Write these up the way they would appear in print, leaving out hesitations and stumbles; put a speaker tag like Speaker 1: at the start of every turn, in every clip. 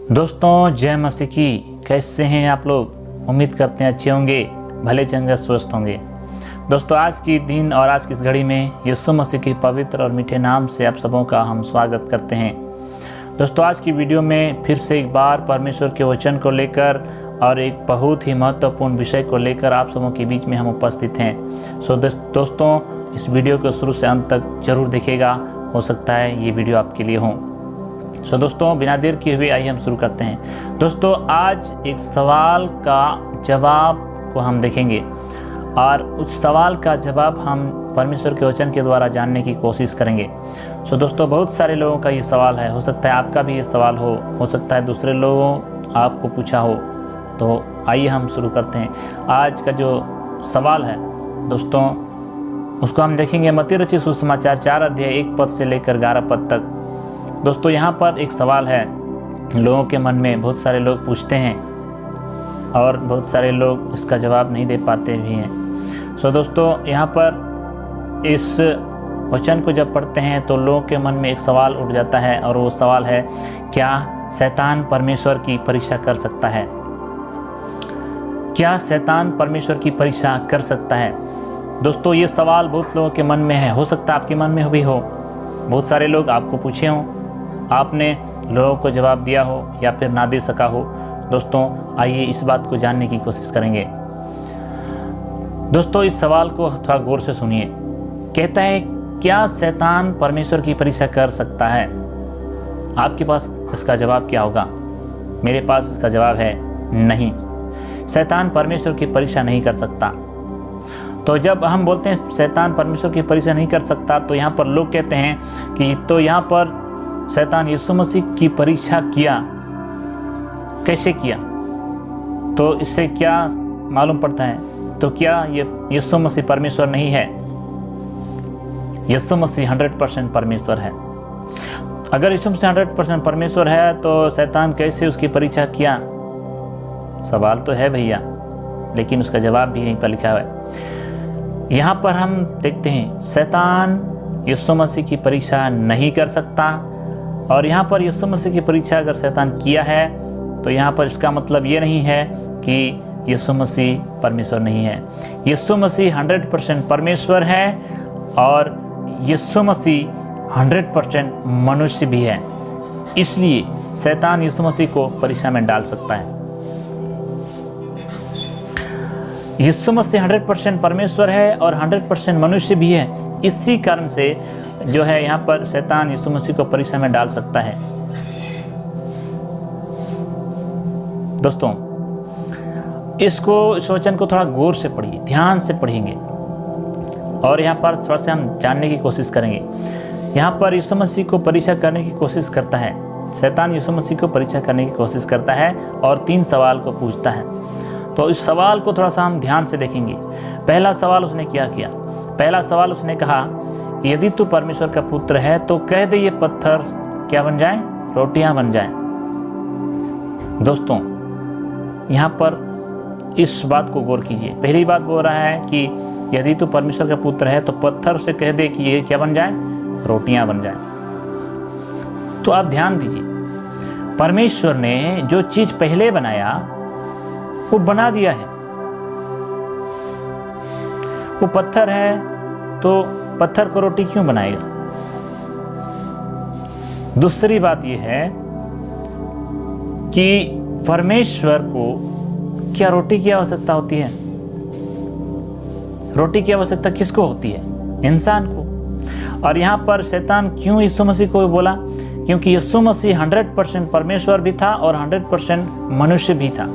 Speaker 1: दोस्तों जय मसीह की। कैसे हैं आप लोग? उम्मीद करते हैं अच्छे होंगे, भले चंगे स्वस्थ होंगे। दोस्तों आज की दिन और आज की इस घड़ी में यीशु मसीह के पवित्र और मीठे नाम से आप सबों का हम स्वागत करते हैं। दोस्तों आज की वीडियो में फिर से एक बार परमेश्वर के वचन को लेकर और एक बहुत ही महत्वपूर्ण विषय को लेकर आप सबों के बीच में हम उपस्थित हैं। दोस्तों इस वीडियो को शुरू से अंत तक जरूर देखिएगा, हो सकता है ये वीडियो आपके लिए हो। दोस्तों बिना देर किए हुए आइए हम शुरू करते हैं। दोस्तों आज एक सवाल का जवाब को हम देखेंगे और उस सवाल का जवाब हम परमेश्वर के वचन के द्वारा जानने की कोशिश करेंगे। दोस्तों बहुत सारे लोगों का ये सवाल है, हो सकता है आपका भी ये सवाल हो सकता है दूसरे लोगों आपको पूछा हो। तो आइए हम शुरू करते हैं। आज का जो सवाल है दोस्तों उसको हम देखेंगे मत्ती रचित सुसमाचार 4 अध्याय 1 पद से लेकर 11 पद तक। दोस्तों यहाँ पर एक सवाल है लोगों के मन में, बहुत सारे लोग पूछते हैं और बहुत सारे लोग इसका जवाब नहीं दे पाते भी हैं। दोस्तों यहाँ पर इस वचन को जब पढ़ते हैं तो लोगों के मन में एक सवाल उठ जाता है और वो सवाल है, क्या शैतान परमेश्वर की परीक्षा कर सकता है? क्या शैतान परमेश्वर की परीक्षा कर सकता है? दोस्तों ये सवाल बहुत लोगों के मन में है, हो सकता है आपके मन में भी हो। बहुत सारे लोग आपको पूछे हों, आपने लोगों को जवाब दिया हो या फिर ना दे सका हो। दोस्तों आइए इस बात को जानने की कोशिश करेंगे। दोस्तों इस सवाल को थोड़ा गौर से सुनिए। कहता है, क्या शैतान परमेश्वर की परीक्षा कर सकता है? आपके पास इसका जवाब क्या होगा? मेरे पास इसका जवाब है नहीं, शैतान परमेश्वर की परीक्षा नहीं कर सकता। तो जब हम बोलते हैं शैतान परमेश्वर की परीक्षा नहीं कर सकता तो यहाँ पर लोग कहते हैं कि तो यहाँ पर शैतान यीशु मसीह की परीक्षा किया, कैसे किया? तो इससे क्या मालूम पड़ता है? तो क्या ये यीशु मसीह परमेश्वर नहीं है? यीशु मसीह 100% परमेश्वर है। अगर यीशु मसीह 100% परमेश्वर है तो शैतान कैसे उसकी परीक्षा किया? सवाल तो है भैया, लेकिन उसका जवाब भी यहीं पर लिखा हुआ है। यहाँ पर हम देखते हैं शैतान यीशु मसीह की परीक्षा नहीं कर सकता, और यहाँ पर यीशु मसीह की परीक्षा अगर शैतान किया है तो यहाँ पर इसका मतलब ये नहीं है कि यीशु मसीह परमेश्वर नहीं है। यीशु मसीह 100% परमेश्वर है और यीशु मसीह 100% मनुष्य भी है, इसलिए शैतान यीशु मसीह को परीक्षा में डाल सकता है। यीशु मसीह 100% परमेश्वर है और 100% मनुष्य भी है, इसी कारण से जो है यहाँ पर शैतान यीशु मसीह को परीक्षा में डाल सकता है। दोस्तों इस वचन को थोड़ा गौर से पढ़िए, ध्यान से पढ़ेंगे और यहाँ पर थोड़ा सा हम जानने की कोशिश करेंगे। यहाँ पर यीशु मसीह को परीक्षा करने की कोशिश करता है, शैतान यीशु मसीह को परीक्षा करने की कोशिश करता है और 3 सवाल को पूछता है। तो इस सवाल को थोड़ा सा हम ध्यान से देखेंगे। पहला सवाल उसने क्या किया? पहला सवाल उसने कहा कि यदि तू परमेश्वर का पुत्र है तो कह दे ये पत्थर क्या बन जाएं? रोटियां बन जाएं। दोस्तों यहाँ पर इस बात को गौर कीजिए। पहली बात बोल रहा है कि यदि तू परमेश्वर का पुत्र है तो पत्थर से कह दे कि ये क्या बन जाए? रोटियां बन जाएं। तो आप ध्यान दीजिए, परमेश्वर ने जो चीज पहले बनाया वो बना दिया है। वो पत्थर है तो पत्थर को रोटी क्यों बनाएगा? दूसरी बात यह है कि परमेश्वर को क्या रोटी की आवश्यकता होती है? रोटी की आवश्यकता किसको होती है? इंसान को। और यहाँ पर शैतान क्यों यीशु मसीह को बोला? क्योंकि यीशु मसीह 100% परमेश्वर भी था और 100% मनुष्य भी था।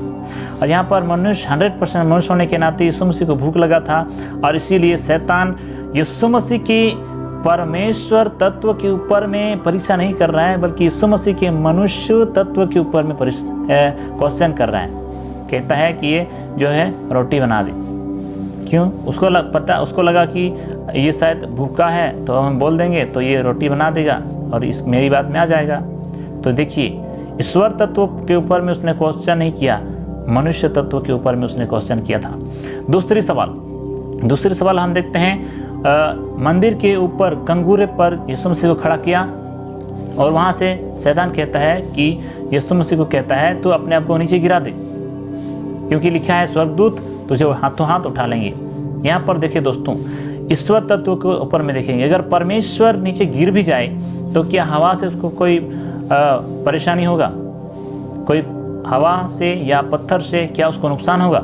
Speaker 1: और यहाँ पर मनुष्य 100% मनुष्य होने के नाते यीशु मसीह को भूख लगा था और इसीलिए शैतान यीशु मसीह की परमेश्वर तत्व के ऊपर में परीक्षा नहीं कर रहा है, बल्कि यीशु मसीह के मनुष्य तत्व के ऊपर में क्वेश्चन कर रहा है। कहता है कि ये जो है रोटी बना दे। क्यों? उसको लगा कि ये शायद भूखा है तो हम बोल देंगे तो ये रोटी बना देगा और इस मेरी बात में आ जाएगा। तो देखिए ईश्वर तत्व के ऊपर में उसने क्वेश्चन नहीं किया, मनुष्य तत्व के ऊपर में उसने क्वेश्चन किया था। दूसरी सवाल हम देखते हैं, मंदिर के ऊपर कंगूरे पर यीशु मसीह को खड़ा किया और वहाँ से शैतान कहता है कि यीशु मसीह को कहता है तू अपने आप को नीचे गिरा दे, क्योंकि लिखा है स्वर्गदूत तुझे हाथों हाथ उठा लेंगे। यहाँ पर देखिए दोस्तों, ईश्वर तत्व के ऊपर में देखेंगे, अगर परमेश्वर नीचे गिर भी जाए तो क्या हवा से उसको कोई परेशानी होगा? कोई हवा से या पत्थर से क्या उसको नुकसान होगा?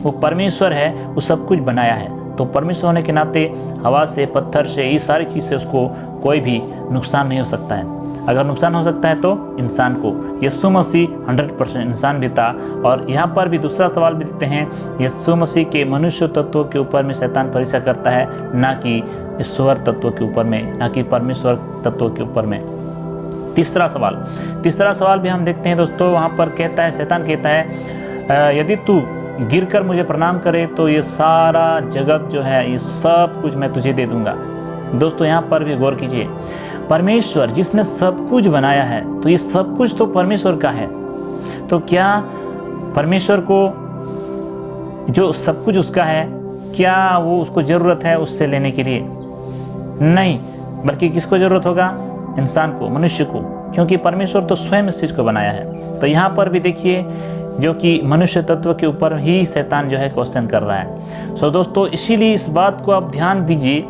Speaker 1: वो परमेश्वर है, वो सब कुछ बनाया है, तो परमेश्वर होने के नाते हवा से, पत्थर से, ये सारी चीज़ से उसको कोई भी नुकसान नहीं हो सकता है। अगर नुकसान हो सकता है तो इंसान को। यीशु मसीह 100% इंसान भी था। और यहाँ पर भी दूसरा सवाल भी देते हैं, यीशु मसीह के मनुष्य तत्व के ऊपर में शैतान परीक्षा करता है, ना कि ईश्वर तत्व के ऊपर में, ना कि परमेश्वर तत्व के ऊपर में। तीसरा सवाल भी हम देखते हैं दोस्तों, वहाँ पर कहता है, शैतान कहता है यदि तू गिर कर मुझे प्रणाम करे तो ये सारा जगत जो है, ये सब कुछ मैं तुझे दे दूंगा। दोस्तों यहाँ पर भी गौर कीजिए, परमेश्वर जिसने सब कुछ बनाया है, तो ये सब कुछ तो परमेश्वर का है, तो क्या परमेश्वर को जो सब कुछ उसका है, क्या वो उसको ज़रूरत है उससे लेने के लिए? नहीं, बल्कि किसको ज़रूरत होगा? इंसान को, मनुष्य को, क्योंकि परमेश्वर तो स्वयं इस चीज़ को बनाया है। तो यहाँ पर भी देखिए, जो कि मनुष्य तत्व के ऊपर ही शैतान जो है क्वेश्चन कर रहा है। सो दोस्तों, इसीलिए इस बात को आप ध्यान दीजिए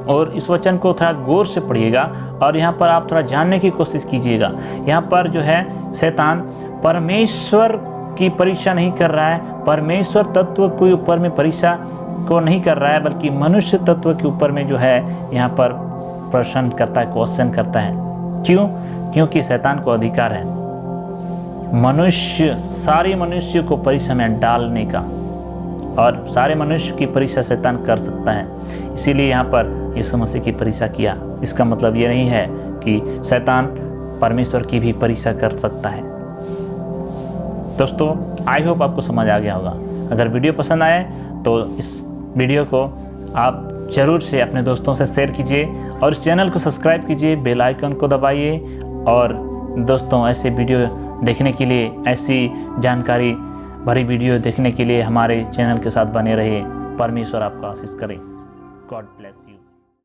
Speaker 1: और इस वचन को थोड़ा गौर से पढ़िएगा और यहाँ पर आप थोड़ा जानने की कोशिश कीजिएगा। यहाँ पर जो है शैतान परमेश्वर की परीक्षा नहीं कर रहा है, परमेश्वर तत्व के ऊपर में परीक्षा को नहीं कर रहा है, बल्कि मनुष्य तत्व के ऊपर में जो है यहाँ पर प्रश्न करता है, क्वेश्चन करता है। क्यों? क्योंकि शैतान को अधिकार है मनुष्य, सारे मनुष्य को परीक्षा में डालने का, और सारे मनुष्य की परीक्षा शैतान कर सकता है। इसीलिए यहाँ पर यीशु मसीह की परीक्षा किया। इसका मतलब ये नहीं है कि शैतान परमेश्वर की भी परीक्षा कर सकता है। दोस्तों, आई होप आपको समझ आ गया होगा। अगर वीडियो पसंद आए तो इस वीडियो को आप ज़रूर से अपने दोस्तों से शेयर कीजिए और इस चैनल को सब्सक्राइब कीजिए, बेल आइकन को दबाइए। और दोस्तों, ऐसे वीडियो देखने के लिए, ऐसी जानकारी भरी वीडियो देखने के लिए हमारे चैनल के साथ बने रहिए। परमेश्वर आपको आशीष करे। God bless you.